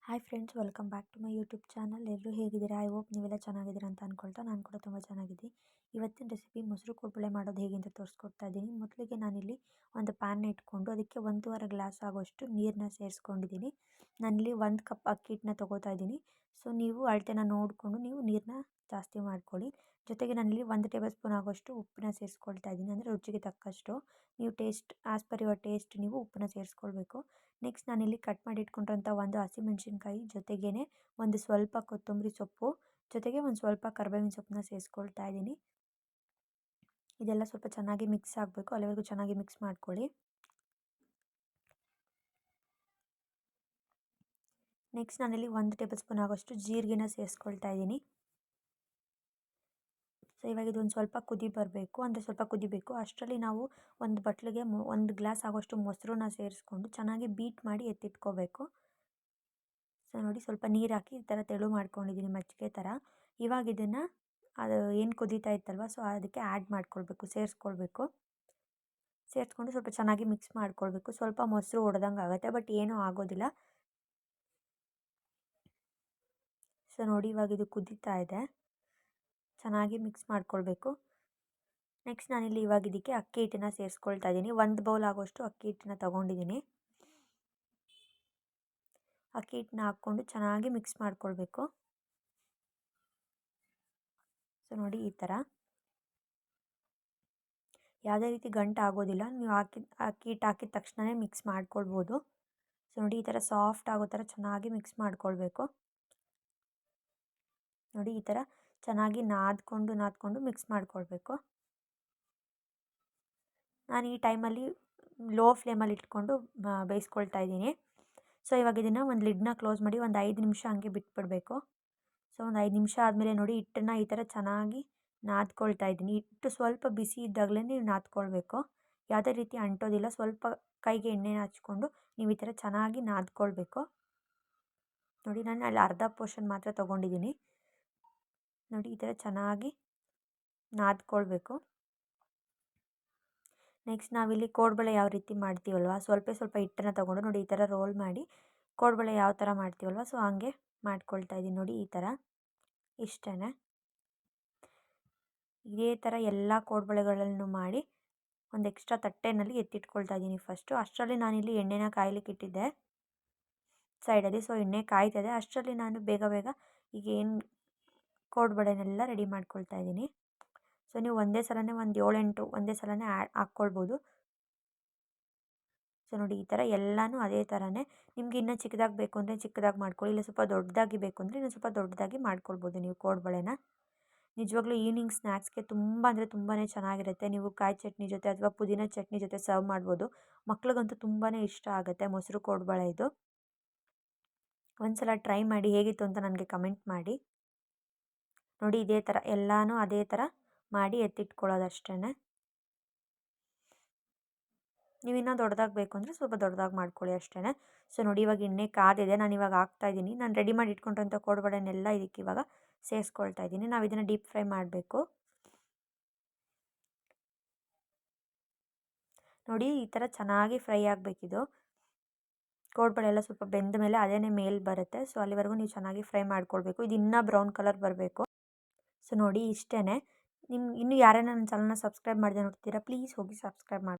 Hi friends, welcome back to my YouTube channel. ಎಲ್ಲರೂ ಹೇಗಿದ್ದೀರಾ? I hope ನೀವೆಲ್ಲ ಚೆನ್ನಾಗಿದ್ದೀರಾ ಅಂತ ಅಂದ್ಕೊಳ್ತಾ ನಾನು ಕೂಡ ತುಂಬ ಚೆನ್ನಾಗಿದ್ದೀನಿ. ಇವತ್ತಿನ ರೆಸಿಪಿ ಮೊಸರು ಕೋಡ್ಬಳೆ ಮಾಡೋದು ಹೇಗೆ ಅಂತ ತೋರಿಸ್ಕೊಡ್ತಾ ಇದ್ದೀನಿ. ಮೊದಲಿಗೆ ನಾನಿಲ್ಲಿ ಒಂದು ಪ್ಯಾನ್ನ ಇಟ್ಕೊಂಡು ಅದಕ್ಕೆ 1.5 ಗ್ಲಾಸ್ ಆಗೋಷ್ಟು ನೀರನ್ನ ಸೇರಿಸ್ಕೊಂಡಿದ್ದೀನಿ. ನಾನಿಲ್ಲಿ 1 ಕಪ್ ಅಕ್ಕಿ ಹಿಟ್ಟನ್ನ ತೊಗೋತಾ ಇದ್ದೀನಿ. ಸೊ ನೀವು ಅಳತೆನ ನೋಡಿಕೊಂಡು ನೀವು ನೀರನ್ನ ಜಾಸ್ತಿ ಮಾಡ್ಕೊಳ್ಳಿ. ಜೊತೆಗೆ ನಾನಿಲ್ಲಿ 1 ಟೇಬಲ್ ಸ್ಪೂನ್ ಆಗೋಷ್ಟು ಉಪ್ಪನ್ನ ಸೇರಿಸ್ಕೊಳ್ತಾ ಇದ್ದೀನಿ, ಅಂದರೆ ರುಚಿಗೆ ತಕ್ಕಷ್ಟು. ನೀವು taste as per your taste ನೀವು ಉಪ್ಪನ್ನ ಸೇರಿಸ್ಕೊಳ್ಬೇಕು. ನೆಕ್ಸ್ಟ್ ನಾನಿಲ್ಲಿ ಕಟ್ ಮಾಡಿ ಇಟ್ಕೊಂಡಿರೋಂಥ ಒಂದು ಹಸಿಮೆಣಸಿನ್ಕಾಯಿ, ಜೊತೆಗೇ ಒಂದು ಸ್ವಲ್ಪ ಕೊತ್ತಂಬರಿ ಸೊಪ್ಪು, ಜೊತೆಗೆ ಒಂದು ಸ್ವಲ್ಪ ಕರಿಬೇವಿನ ಸೊಪ್ಪನ್ನ ಸೇರಿಸ್ಕೊಳ್ತಾ ಇದ್ದೀನಿ. ಇದೆಲ್ಲ ಸ್ವಲ್ಪ ಚೆನ್ನಾಗಿ ಮಿಕ್ಸ್ ಆಗಬೇಕು, ಅಲ್ಲಿವರೆಗೂ ಚೆನ್ನಾಗಿ ಮಿಕ್ಸ್ ಮಾಡ್ಕೊಳ್ಳಿ. ನೆಕ್ಸ್ಟ್ ನಾನಿಲ್ಲಿ 1 ಟೇಬಲ್ ಸ್ಪೂನ್ ಆಗೋಷ್ಟು ಜೀರಿಗೆನ ಸೇರಿಸ್ಕೊಳ್ತಾ ಇದ್ದೀನಿ. ಸೊ ಇವಾಗ ಇದೊಂದು ಸ್ವಲ್ಪ ಕುದಿ ಬರಬೇಕು, ಅಂದರೆ ಸ್ವಲ್ಪ ಕುದಿಬೇಕು. ಅಷ್ಟರಲ್ಲಿ ನಾವು ಒಂದು ಬಟ್ಲಿಗೆ 1 ಗ್ಲಾಸ್ ಆಗೋಷ್ಟು ಮೊಸರನ್ನ ಸೇರಿಸ್ಕೊಂಡು ಚೆನ್ನಾಗಿ ಬೀಟ್ ಮಾಡಿ ಎತ್ತಿಟ್ಕೋಬೇಕು. ಸೊ ನೋಡಿ, ಸ್ವಲ್ಪ ನೀರು ಹಾಕಿ ಈ ಥರ ತೆಳು ಮಾಡ್ಕೊಂಡಿದ್ದೀನಿ, ಮಜ್ಜಿಗೆ ಥರ. ಇವಾಗ ಇದನ್ನು ಅದು ಏನು ಕುದೀತಾ ಇತ್ತಲ್ವ, ಸೊ ಅದಕ್ಕೆ ಆ್ಯಡ್ ಮಾಡ್ಕೊಳ್ಬೇಕು, ಸೇರಿಸ್ಕೊಳ್ಬೇಕು. ಸೇರಿಸ್ಕೊಂಡು ಸ್ವಲ್ಪ ಚೆನ್ನಾಗಿ ಮಿಕ್ಸ್ ಮಾಡ್ಕೊಳ್ಬೇಕು. ಸ್ವಲ್ಪ ಮೊಸರು ಒಡೆದಂಗೆ ಆಗುತ್ತೆ, ಬಟ್ ಏನೂ ಆಗೋದಿಲ್ಲ. ಸೊ ನೋಡಿ, ಇವಾಗ ಇದು ಕುದೀತಾ ಇದೆ, ಚೆನ್ನಾಗಿ ಮಿಕ್ಸ್ ಮಾಡ್ಕೊಳ್ಬೇಕು. ನೆಕ್ಸ್ಟ್ ನಾನಿಲ್ಲಿ ಇವಾಗ ಇದಕ್ಕೆ ಅಕ್ಕಿ ಹಿಟ್ಟನ್ನ ಸೇರಿಸ್ಕೊಳ್ತಾ ಇದ್ದೀನಿ. 1 ಬೌಲ್ ಆಗೋಷ್ಟು ಅಕ್ಕಿ ಹಿಟ್ಟನ್ನ ತೊಗೊಂಡಿದ್ದೀನಿ. ಅಕ್ಕಿ ಹಿಟ್ಟನ್ನ ಹಾಕ್ಕೊಂಡು ಚೆನ್ನಾಗಿ ಮಿಕ್ಸ್ ಮಾಡ್ಕೊಳ್ಬೇಕು. ಸೊ ನೋಡಿ, ಈ ಥರ ಯಾವುದೇ ರೀತಿ ಗಂಟು ಆಗೋದಿಲ್ಲ. ನೀವು ಅಕ್ಕಿ ಹಿಟ್ಟು ಹಾಕಿದ ತಕ್ಷಣವೇ ಮಿಕ್ಸ್ ಮಾಡ್ಕೊಳ್ಬೋದು. ಸೊ ನೋಡಿ, ಈ ಥರ ಸಾಫ್ಟ್ ಆಗೋ ಥರ ಚೆನ್ನಾಗಿ ಮಿಕ್ಸ್ ಮಾಡ್ಕೊಳ್ಬೇಕು. ನೋಡಿ, ಈ ಥರ ಚೆನ್ನಾಗಿ ನಾದ್ಕೊಂಡು ಮಿಕ್ಸ್ ಮಾಡ್ಕೊಳ್ಬೇಕು. ನಾನು ಈ ಟೈಮಲ್ಲಿ ಲೋ ಫ್ಲೇಮಲ್ಲಿ ಇಟ್ಕೊಂಡು ಬೇಯಿಸ್ಕೊಳ್ತಾ ಇದ್ದೀನಿ. ಸೊ ಇವಾಗ ಇದನ್ನು ಒಂದು ಲಿಡ್ನ ಕ್ಲೋಸ್ ಮಾಡಿ ಒಂದು 5 ನಿಮಿಷ ಹಂಗೆ ಬಿಟ್ಬಿಡಬೇಕು. ಸೊ ಒಂದು 5 ನಿಮಿಷ ಆದಮೇಲೆ ನೋಡಿ, ಹಿಟ್ಟನ್ನು ಈ ಥರ ಚೆನ್ನಾಗಿ ನಾದ್ಕೊಳ್ತಾ ಇದ್ದೀನಿ. ಹಿಟ್ಟು ಸ್ವಲ್ಪ ಬಿಸಿ ಇದ್ದಾಗಲೇ ನೀವು ನಾದ್ಕೊಳ್ಬೇಕು, ಯಾವುದೇ ರೀತಿ ಅಂಟೋದಿಲ್ಲ. ಸ್ವಲ್ಪ ಕೈಗೆ ಎಣ್ಣೆನ ಹಚ್ಕೊಂಡು ನೀವು ಈ ಥರ ಚೆನ್ನಾಗಿ ನಾದ್ಕೊಳ್ಬೇಕು. ನೋಡಿ, ನಾನು ಅಲ್ಲಿ ಅರ್ಧ ಪೋರ್ಷನ್ ಮಾತ್ರ ತೊಗೊಂಡಿದ್ದೀನಿ. ನೋಡಿ, ಈ ಥರ ಚೆನ್ನಾಗಿ ನಾದ್ಕೊಳ್ಬೇಕು. ನೆಕ್ಸ್ಟ್ ನಾವಿಲ್ಲಿ ಕೋಡ್ಬಳೆ ಯಾವ ರೀತಿ ಮಾಡ್ತೀವಲ್ವ, ಸ್ವಲ್ಪ ಹಿಟ್ಟನ್ನು ತೊಗೊಂಡು ನೋಡಿ ಈ ಥರ ರೋಲ್ ಮಾಡಿ ಕೋಡ್ಬಳೆ ಯಾವ ಥರ ಮಾಡ್ತೀವಲ್ವ, ಸೊ ಹಂಗೆ ಮಾಡ್ಕೊಳ್ತಾ ಇದ್ದೀನಿ. ನೋಡಿ, ಈ ಥರ ಇಷ್ಟೇ. ಇದೇ ಥರ ಎಲ್ಲ ಕೋಡ್ಬಳೆಗಳನ್ನು ಮಾಡಿ ಒಂದು ಎಕ್ಸ್ಟ್ರಾ ತಟ್ಟೆನಲ್ಲಿ ಎತ್ತಿಟ್ಕೊಳ್ತಾ ಇದ್ದೀನಿ ಫಸ್ಟು. ಅಷ್ಟರಲ್ಲಿ ನಾನಿಲ್ಲಿ ಎಣ್ಣೆನ ಕಾಯ್ಲಿಕ್ಕೆ ಇಟ್ಟಿದ್ದೆ ಸೈಡಲ್ಲಿ. ಸೊ ಎಣ್ಣೆ ಕಾಯ್ತದೆ, ಅಷ್ಟರಲ್ಲಿ ನಾನು ಬೇಗ ಈಗ ಏನು ಕೋಡ್ಬಳೆನೆಲ್ಲ ರೆಡಿ ಮಾಡ್ಕೊಳ್ತಾ ಇದ್ದೀನಿ. ಸೊ ನೀವು ಒಂದೇ ಸಲನೇ ಒಂದು 7-8 ಒಂದೇ ಸಲನೇ ಹಾಕ್ಕೊಳ್ಬೋದು. ಸೊ ನೋಡಿ, ಈ ಥರ ಎಲ್ಲನೂ ಅದೇ ಥರನೇ. ನಿಮ್ಗೆ ಇನ್ನೂ ಚಿಕ್ಕದಾಗಿ ಬೇಕು ಅಂದರೆ ಚಿಕ್ಕದಾಗಿ ಮಾಡ್ಕೊಳ್ಳಿ, ಇಲ್ಲ ಸ್ವಲ್ಪ ದೊಡ್ಡದಾಗಿ ಬೇಕು ಅಂದರೆ ಇನ್ನೂ ಸ್ವಲ್ಪ ದೊಡ್ಡದಾಗಿ ಮಾಡ್ಕೊಳ್ಬೋದು ನೀವು ಕೋಡ್ಬಳೆನ. ನಿಜವಾಗ್ಲೂ ಈವ್ನಿಂಗ್ ಸ್ನ್ಯಾಕ್ಸ್ಗೆ ತುಂಬ ಅಂದರೆ ತುಂಬಾ ಚೆನ್ನಾಗಿರುತ್ತೆ. ನೀವು ಕಾಯಿ ಚಟ್ನಿ ಜೊತೆ ಅಥವಾ ಪುದೀನ ಚಟ್ನಿ ಜೊತೆ ಸರ್ವ್ ಮಾಡ್ಬೋದು. ಮಕ್ಳಿಗಂತೂ ತುಂಬಾ ಇಷ್ಟ ಆಗುತ್ತೆ ಮೊಸರು ಕೋಡ್ಬಳೆ ಇದು. ಒಂದ್ಸಲ ಟ್ರೈ ಮಾಡಿ, ಹೇಗಿತ್ತು ಅಂತ ನನಗೆ ಕಮೆಂಟ್ ಮಾಡಿ. ನೋಡಿ, ಇದೇ ಥರ ಎಲ್ಲನೂ ಅದೇ ಥರ ಮಾಡಿ ಎತ್ತಿಟ್ಕೊಳ್ಳೋದಷ್ಟೇ. ನೀವು ಇನ್ನೂ ದೊಡ್ಡದಾಗಿ ಬೇಕು ಅಂದರೆ ಸ್ವಲ್ಪ ದೊಡ್ಡದಾಗಿ ಮಾಡ್ಕೊಳ್ಳಿ ಅಷ್ಟೇ. ಸೊ ನೋಡಿ, ಇವಾಗ ಎಣ್ಣೆ ಕಾದಿದೆ, ನಾನು ಇವಾಗ ಹಾಕ್ತಾಯಿದ್ದೀನಿ. ನಾನು ರೆಡಿ ಮಾಡಿ ಇಟ್ಕೊಂಡಿರೋಂಥ ಕೋಡ್ಬಳೆನೆಲ್ಲ ಇದಕ್ಕೆ ಇವಾಗ ಸೇರಿಸ್ಕೊಳ್ತಾ ಇದ್ದೀನಿ. ನಾವು ಇದನ್ನು ಡೀಪ್ ಫ್ರೈ ಮಾಡಬೇಕು. ನೋಡಿ, ಈ ಥರ ಚೆನ್ನಾಗಿ ಫ್ರೈ ಆಗಬೇಕಿದು. ಕೋಡ್ಬಳೆ ಎಲ್ಲ ಸ್ವಲ್ಪ ಬೆಂದ ಮೇಲೆ ಅದೇ ಮೇಲೆ ಬರುತ್ತೆ. ಸೊ ಅಲ್ಲಿವರೆಗೂ ನೀವು ಚೆನ್ನಾಗಿ ಫ್ರೈ ಮಾಡ್ಕೊಳ್ಬೇಕು. ಇದು ಇನ್ನೂ ಬ್ರೌನ್ ಕಲರ್ ಬರಬೇಕು. ಸೊ ನೋಡಿ, ಇಷ್ಟೇ. ಇನ್ನೂ ಯಾರೇ ನನ್ನ ಚಾನಲ್ನ ಸಬ್ಸ್ಕ್ರೈಬ್ ಮಾಡದೆ ನೋಡ್ತೀರಾ, ಪ್ಲೀಸ್ ಹೋಗಿ ಸಬ್ಸ್ಕ್ರೈಬ್ ಮಾಡಿ.